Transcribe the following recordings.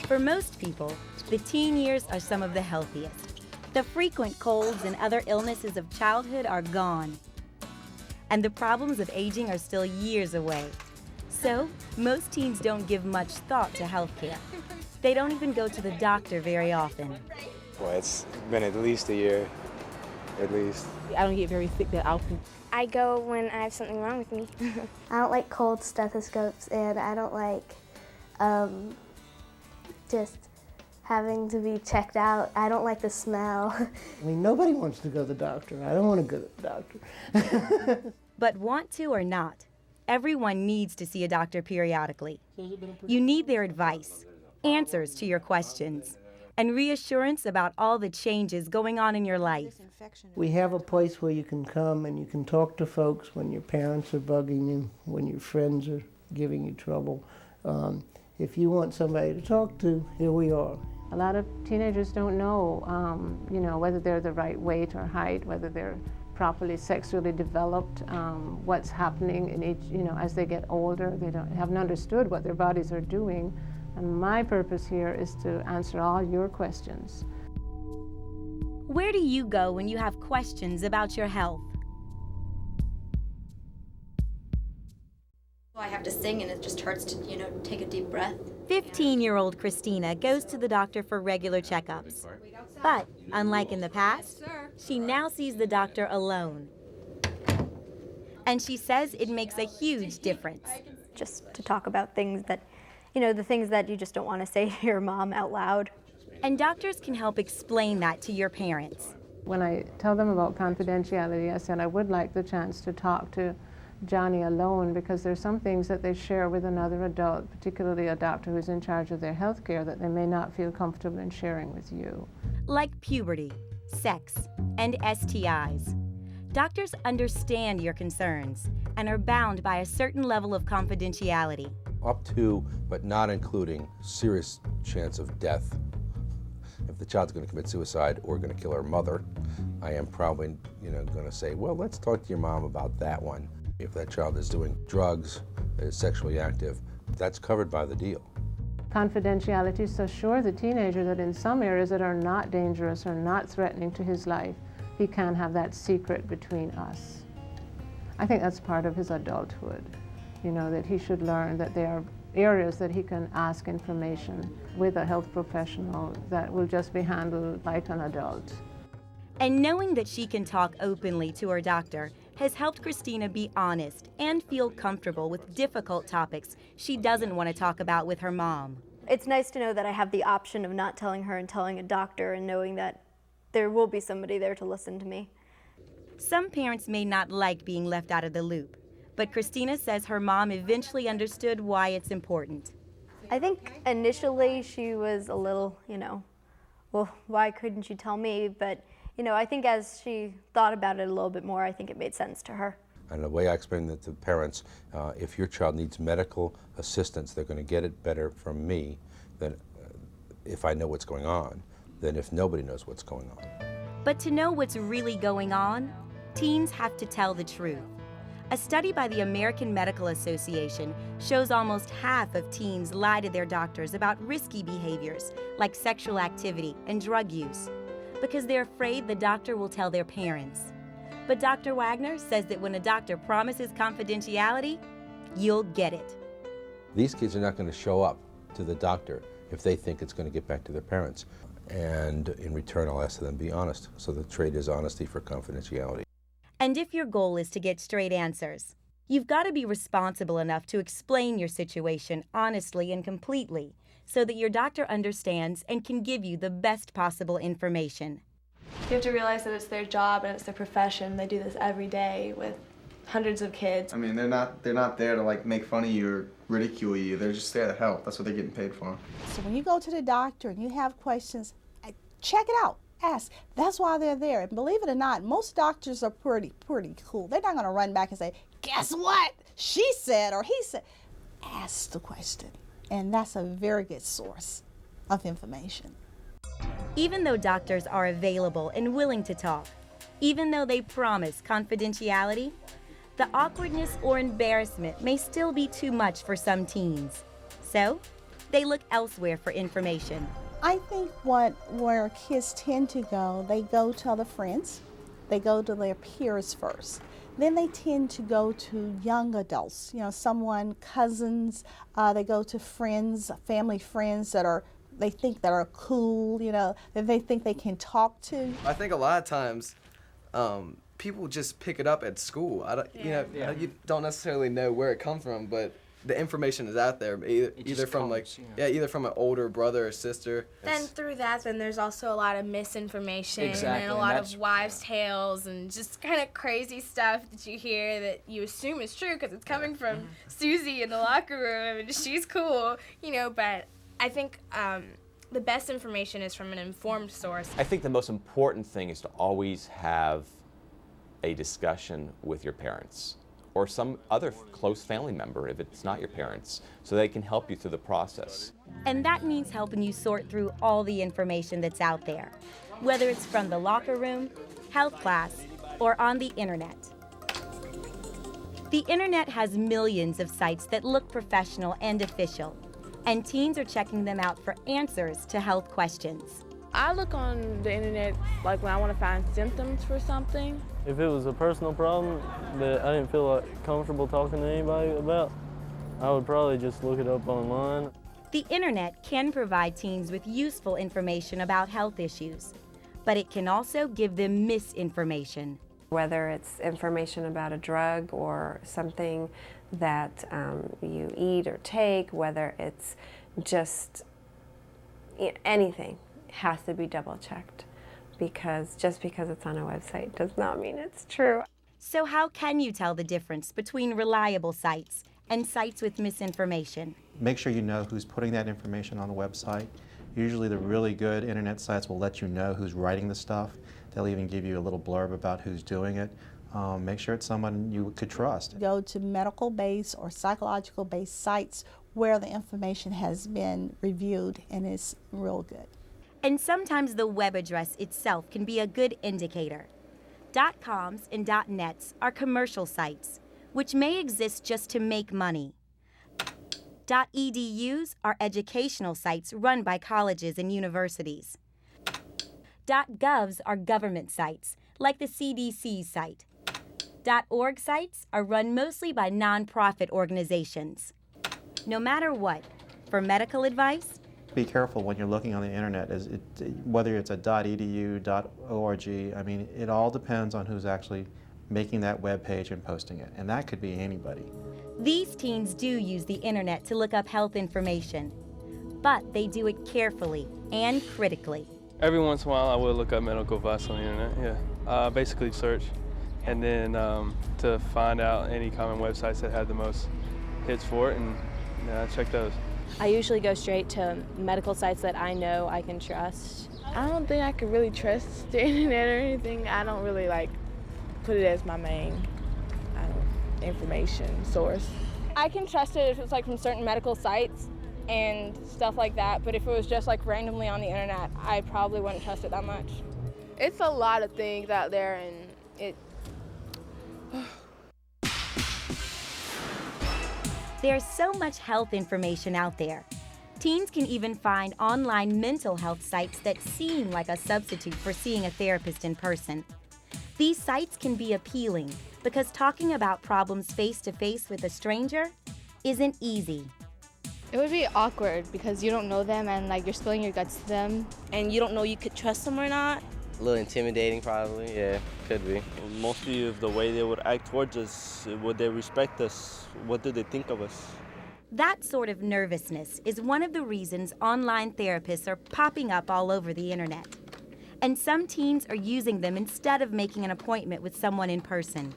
For most people, the teen years are some of the healthiest. The frequent colds and other illnesses of childhood are gone. And the problems of aging are still years away. So, most teens don't give much thought to healthcare. They don't even go to the doctor very often. Well, it's been at least a year, at least. I don't get very sick that often. I go when I have something wrong with me. I don't like cold stethoscopes, and I don't like just having to be checked out. I don't like the smell. I mean, nobody wants to go to the doctor. I don't want to go to the doctor. But want to or not, everyone needs to see a doctor periodically. You need their advice, answers to your questions, and reassurance about all the changes going on in your life. We have a place where you can come and you can talk to folks when your parents are bugging you, when your friends are giving you trouble. If you want somebody to talk to, here we are. A lot of teenagers don't know, whether they're the right weight or height, whether they're properly sexually developed, what's happening in each, as they get older. They haven't understood what their bodies are doing. And my purpose here is to answer all your questions. Where do you go when you have questions about your health? I have to sing and it just hurts to, take a deep breath. 15-year-old Christina goes to the doctor for regular checkups. But, unlike in the past, she now sees the doctor alone. And she says it makes a huge difference. Just to talk about things that, the things that you just don't want to say to your mom out loud. And doctors can help explain that to your parents. When I tell them about confidentiality, I said I would like the chance to talk to Johnny alone, because there's some things that they share with another adult, particularly a doctor who's in charge of their health care, that they may not feel comfortable in sharing with you. Like puberty, sex, and STIs. Doctors understand your concerns and are bound by a certain level of confidentiality. Up to, but not including, serious chance of death. If the child's going to commit suicide or going to kill her mother, I am probably, going to say, well, let's talk to your mom about that one. If that child is doing drugs, is sexually active, that's covered by the deal. Confidentiality is to assure the teenager that in some areas that are not dangerous or not threatening to his life, he can have that secret between us. I think that's part of his adulthood, that he should learn that there are areas that he can ask information with a health professional that will just be handled like an adult. And knowing that she can talk openly to her doctor has helped Christina be honest and feel comfortable with difficult topics she doesn't want to talk about with her mom. It's nice to know that I have the option of not telling her and telling a doctor, and knowing that there will be somebody there to listen to me. Some parents may not like being left out of the loop, but Christina says her mom eventually understood why it's important. I think initially she was a little, well, why couldn't you tell me? But I think as she thought about it a little bit more, I think it made sense to her. And the way I explain it to parents, if your child needs medical assistance, they're going to get it better from me than if I know what's going on, than if nobody knows what's going on. But to know what's really going on, teens have to tell the truth. A study by the American Medical Association shows almost half of teens lie to their doctors about risky behaviors like sexual activity and drug use, because they're afraid the doctor will tell their parents. But Dr. Wagner says that when a doctor promises confidentiality, you'll get it. These kids are not going to show up to the doctor if they think it's going to get back to their parents. And in return, I'll ask them to be honest. So the trade is honesty for confidentiality. And if your goal is to get straight answers, you've got to be responsible enough to explain your situation honestly and completely, so that your doctor understands and can give you the best possible information. You have to realize that it's their job and it's their profession. They do this every day with hundreds of kids. I mean, they're not there to make fun of you or ridicule you. They're just there to help. That's what they're getting paid for. So when you go to the doctor and you have questions, check it out. Ask. That's why they're there. And believe it or not, most doctors are pretty cool. They're not going to run back and say, guess what? She said or he said. Ask the question. And that's a very good source of information. Even though doctors are available and willing to talk, even though they promise confidentiality, the awkwardness or embarrassment may still be too much for some teens. So, they look elsewhere for information. I think where kids tend to go, they go to other friends, they go to their peers first. Then they tend to go to young adults, someone, cousins, they go to friends, family friends that they think that are cool, that they think they can talk to. I think a lot of times people just pick it up at school. You don't necessarily know where it comes from, but the information is out there, either from an older brother or sister. Then through that, then there's also a lot of misinformation and a lot of wives' tales and just kind of crazy stuff that you hear that you assume is true because it's coming from Susie in the locker room and she's cool, but I think the best information is from an informed source. I think the most important thing is to always have a discussion with your parents or some other close family member if it's not your parents, so they can help you through the process. And that means helping you sort through all the information that's out there, whether it's from the locker room, health class, or on the internet. The internet has millions of sites that look professional and official, and teens are checking them out for answers to health questions. I look on the internet like when I want to find symptoms for something. If it was a personal problem that I didn't feel like comfortable talking to anybody about, I would probably just look it up online. The internet can provide teens with useful information about health issues, but it can also give them misinformation. Whether it's information about a drug or something that you eat or take, whether it's just anything, has to be double-checked, because just because it's on a website does not mean it's true. So how can you tell the difference between reliable sites and sites with misinformation? Make sure you know who's putting that information on the website. Usually the really good internet sites will let you know who's writing the stuff. They'll even give you a little blurb about who's doing it. Make sure it's someone you could trust. Go to medical-based or psychological-based sites where the information has been reviewed and is real good. And sometimes the web address itself can be a good indicator. .coms and .nets are commercial sites, which may exist just to make money. .edus are educational sites run by colleges and universities. .govs are government sites, like the CDC site. .org sites are run mostly by nonprofit organizations. No matter what, for medical advice, Be careful when you're looking on the internet, whether it's a .edu, .org, I mean, it all depends on who's actually making that web page and posting it, and that could be anybody. These teens do use the internet to look up health information, but they do it carefully and critically. Every once in a while I will look up medical advice on the internet, basically search, and then to find out any common websites that had the most hits for it, and check those. I usually go straight to medical sites that I know I can trust. I don't think I could really trust the internet or anything. I don't really put it as my main information source. I can trust it if it's from certain medical sites and stuff like that, but if it was just randomly on the internet, I probably wouldn't trust it that much. It's a lot of things out there, and it There's so much health information out there. Teens can even find online mental health sites that seem like a substitute for seeing a therapist in person. These sites can be appealing because talking about problems face-to-face with a stranger isn't easy. It would be awkward because you don't know them and you're spilling your guts to them and you don't know you could trust them or not. A little intimidating probably, yeah, could be. Mostly of the way they would act towards us, would they respect us, what do they think of us? That sort of nervousness is one of the reasons online therapists are popping up all over the internet. And some teens are using them instead of making an appointment with someone in person.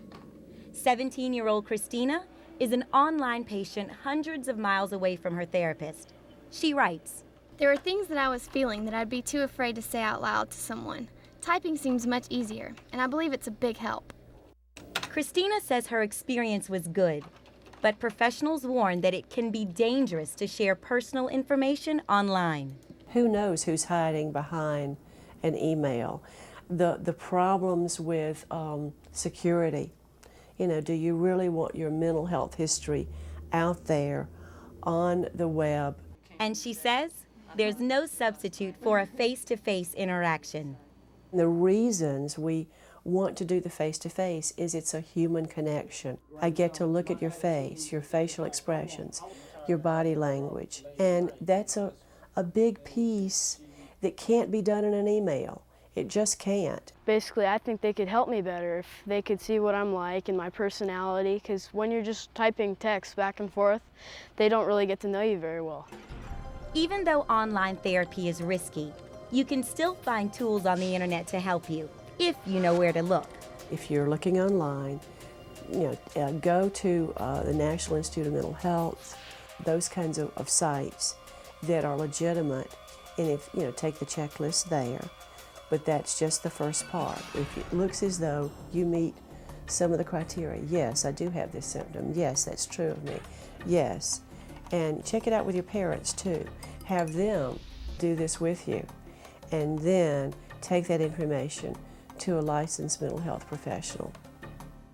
17-year-old Christina is an online patient hundreds of miles away from her therapist. She writes, "There were things that I was feeling that I'd be too afraid to say out loud to someone. Typing seems much easier, and I believe it's a big help." Christina says her experience was good, but professionals warn that it can be dangerous to share personal information online. Who knows who's hiding behind an email? The problems with security. Do you really want your mental health history out there on the web? And she says there's no substitute for a face-to-face interaction. The reasons we want to do the face-to-face is it's a human connection. I get to look at your face, your facial expressions, your body language, and that's a big piece that can't be done in an email. It just can't. Basically, I think they could help me better if they could see what I'm like and my personality, because when you're just typing text back and forth, they don't really get to know you very well. Even though online therapy is risky, you can still find tools on the internet to help you, if you know where to look. If you're looking online, go to the National Institute of Mental Health, those kinds of sites that are legitimate, and if take the checklist there. But that's just the first part. If it looks as though you meet some of the criteria, yes, I do have this symptom, yes, that's true of me, yes. And check it out with your parents too. Have them do this with you, and then take that information to a licensed mental health professional.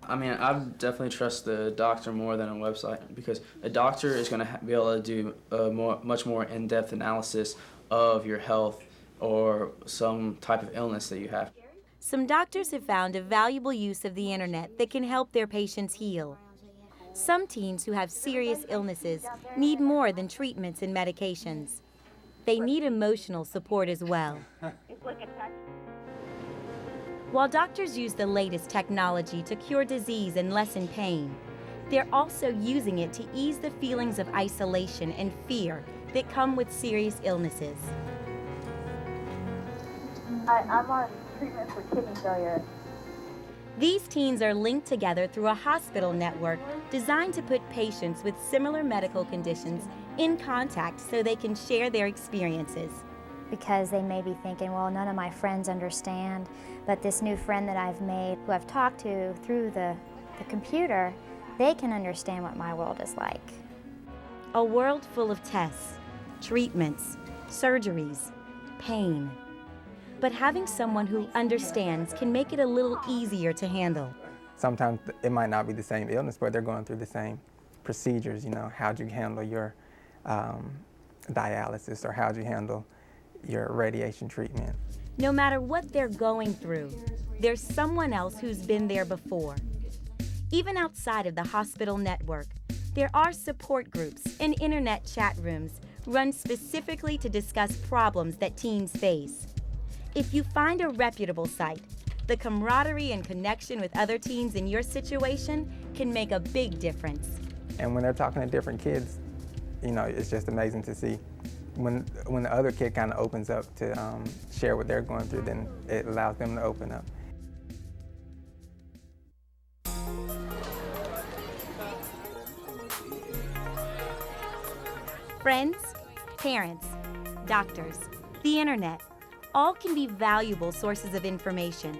I mean, I definitely trust the doctor more than a website, because a doctor is going to be able to do a much more in-depth analysis of your health or some type of illness that you have. Some doctors have found a valuable use of the internet that can help their patients heal. Some teens who have serious illnesses need more than treatments and medications. They need emotional support as well. While doctors use the latest technology to cure disease and lessen pain, they're also using it to ease the feelings of isolation and fear that come with serious illnesses. I'm on treatment for kidney failure. These teens are linked together through a hospital network designed to put patients with similar medical conditions in contact so they can share their experiences. Because they may be thinking, well, none of my friends understand, but this new friend that I've made, who I've talked to through the computer, they can understand what my world is like. A world full of tests, treatments, surgeries, pain. But having someone who understands can make it a little easier to handle. Sometimes it might not be the same illness, but they're going through the same procedures. How'd you handle your dialysis, or how'd you handle your radiation treatment? No matter what they're going through, there's someone else who's been there before. Even outside of the hospital network, there are support groups and internet chat rooms run specifically to discuss problems that teens face. If you find a reputable site, the camaraderie and connection with other teens in your situation can make a big difference. And when they're talking to different kids, it's just amazing to see. When the other kid kind of opens up to share what they're going through, then it allows them to open up. Friends, parents, doctors, the internet, all can be valuable sources of information,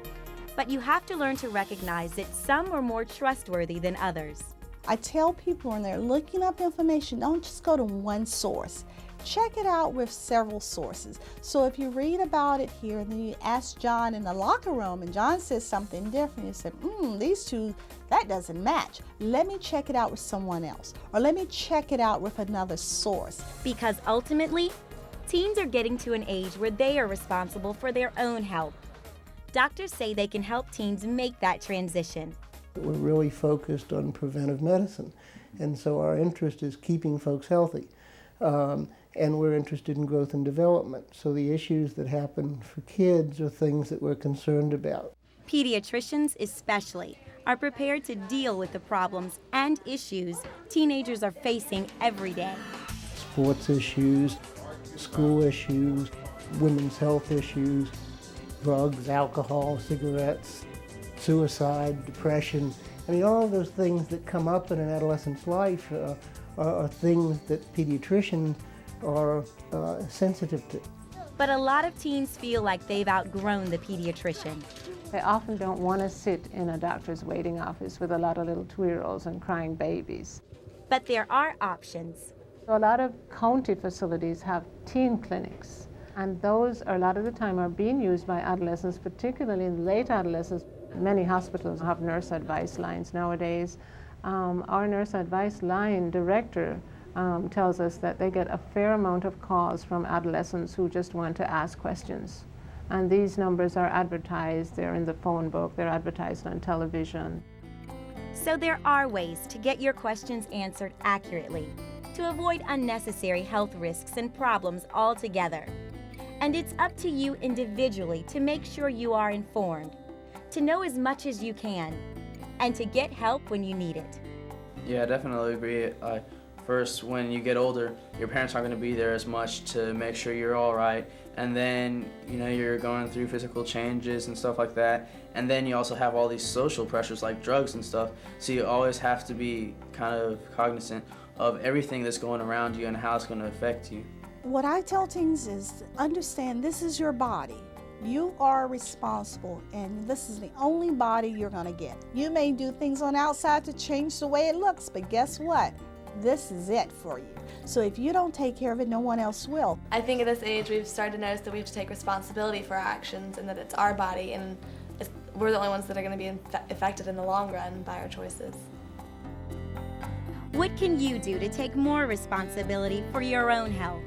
but you have to learn to recognize that some are more trustworthy than others. I tell people when they're looking up information, don't just go to one source. Check it out with several sources. So if you read about it here and then you ask John in the locker room and John says something different, you say, these two, that doesn't match. Let me check it out with someone else, or let me check it out with another source. Because ultimately, teens are getting to an age where they are responsible for their own health. Doctors say they can help teens make that transition. We're really focused on preventive medicine, and so our interest is keeping folks healthy. And we're interested in growth and development. So the issues that happen for kids are things that we're concerned about. Pediatricians especially are prepared to deal with the problems and issues teenagers are facing every day. Sports issues, school issues, women's health issues, drugs, alcohol, cigarettes, suicide, depression. I mean, all of those things that come up in an adolescent's life are things that pediatricians are sensitive to. But a lot of teens feel like they've outgrown the pediatrician. They often don't want to sit in a doctor's waiting office with a lot of little 2-year-olds and crying babies. But there are options. A lot of county facilities have teen clinics, and those a lot of the time are being used by adolescents, particularly in late adolescence. Many hospitals have nurse advice lines nowadays. Our nurse advice line director tells us that they get a fair amount of calls from adolescents who just want to ask questions. And these numbers are advertised, they're in the phone book, they're advertised on television. So there are ways to get your questions answered accurately, to avoid unnecessary health risks and problems altogether. And it's up to you individually to make sure you are informed, to know as much as you can, and to get help when you need it. Yeah, I definitely agree. First, when you get older, your parents aren't going to be there as much to make sure you're all right. And then, you're going through physical changes and stuff like that. And then you also have all these social pressures like drugs and stuff. So you always have to be kind of cognizant of everything that's going around you and how it's going to affect you. What I tell teens is understand this is your body. You are responsible, and this is the only body you're going to get. You may do things on the outside to change the way it looks, but guess what? This is it for you. So if you don't take care of it, no one else will. I think at this age we've started to notice that we have to take responsibility for our actions and that it's our body, and we're the only ones that are going to be affected in the long run by our choices. What can you do to take more responsibility for your own health?